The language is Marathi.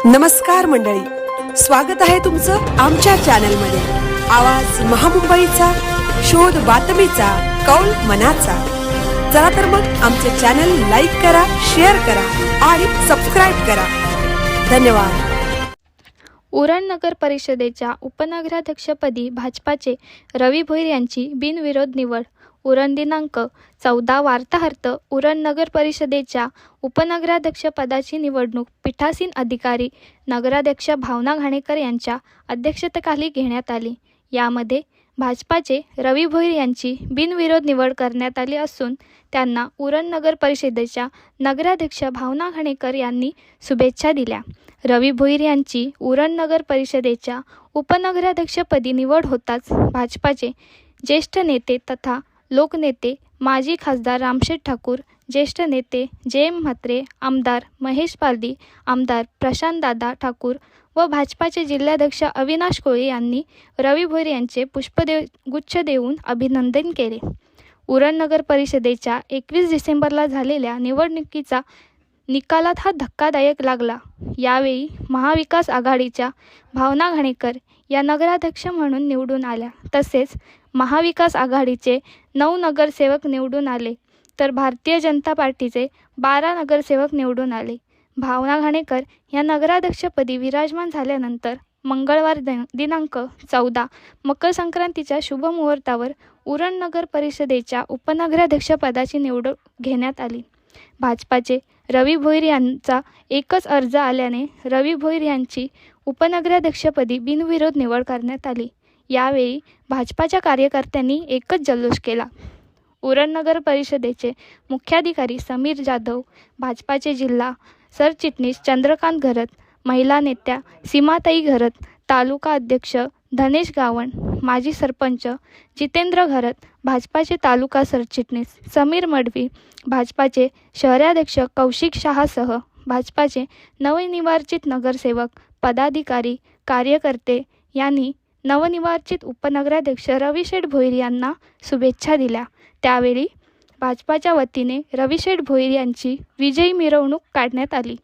नमस्कार मंडळी, स्वागत आहे तुमचं आमच्या चॅनलमध्ये। आवाज महामुंबईचा, शोध बातमीचा, कौल मनाचा। चला तर मग आमचे चॅनल लाईक करा, शेअर करा आणि सबस्क्राइब करा। धन्यवाद। उरण नगर परिषदेच्या उपनगराध्यक्षपदी भाजपाचे रवी भोईर यांची बिनविरोध निवड। उरण दिनांक 14 वार्ताहर्त उरण नगर परिषदेच्या उपनगराध्यक्षपदाची निवडणूक पीठासीन अधिकारी नगराध्यक्ष भावना घाणेकर यांच्या अध्यक्षतेखाली घेण्यात आली। यामध्ये भाजपाचे रवी भोईर यांची बिनविरोध निवड करण्यात आली असून त्यांना उरण नगर परिषदेच्या नगराध्यक्ष भावना घाणेकर यांनी शुभेच्छा दिल्या। रवी भोईर यांची उरण नगर परिषदेच्या उपनगराध्यक्षपदी निवड होताच भाजपाचे ज्येष्ठ नेते तथा लोकनेते माजी खासदार रामशेठ ठाकूर, ज्येष्ठ नेते जे.एम. म्हात्रे, आमदार महेश पालदी, आमदार प्रशांतदादा ठाकूर व भाजपाचे जिल्हाध्यक्ष अविनाश कोळी यांनी रवी भोईर यांचे पुष्पगुच्छ देऊन अभिनंदन केले। उरण नगर परिषदेच्या 21 डिसेंबरला झालेल्या निवडणुकीचा निकालात हा धक्कादायक लागला। यावेळी महाविकास आघाडीच्या भावना घाणेकर या नगराध्यक्ष म्हणून निवडून आल्या। तसेच महाविकास आघाडीचे 9 नगरसेवक निवडून आले तर भारतीय जनता पार्टीचे 12 नगरसेवक निवडून आले। भावना घाणेकर या नगराध्यक्षपदी विराजमान झाल्यानंतर मंगळवार दिनांक 14 मकर संक्रांतीच्या शुभ मुहूर्तावर उरण नगर परिषदेच्या उपनगराध्यक्षपदाची निवडणूक घेण्यात आली। भाजपाचे रवी भोईर यांचा एकच अर्ज आल्याने रवी भोईर यांची उपनगराध्यक्षपदी बिनविरोध निवड करण्यात आली। यावेळी भाजपाच्या कार्यकर्त्यांनी एकच जल्लोष केला। उरण नगर परिषदेचे मुख्याधिकारी समीर जाधव, भाजपाचे जिल्हा सरचिटणीस चंद्रकांत घरत, महिला नेत्या सीमाताई घरत, तालुका अध्यक्ष धनेश गावण, माजी सरपंच जितेंद्र घरत, भाजपाचे तालुका सरचिटणीस समीर मडवी, भाजपाचे शहराध्यक्ष कौशिक शहासह भाजपाचे नवनिर्वाचित नगरसेवक, पदाधिकारी, कार्यकर्ते यांनी नवनिर्वाचित उपनगराध्यक्ष रवीशेठ भोईर यांना शुभेच्छा दिल्या। त्यावेळी भाजपाच्या वतीने रवीशेठ भोईर यांची विजयी मिरवणूक काढण्यात आली।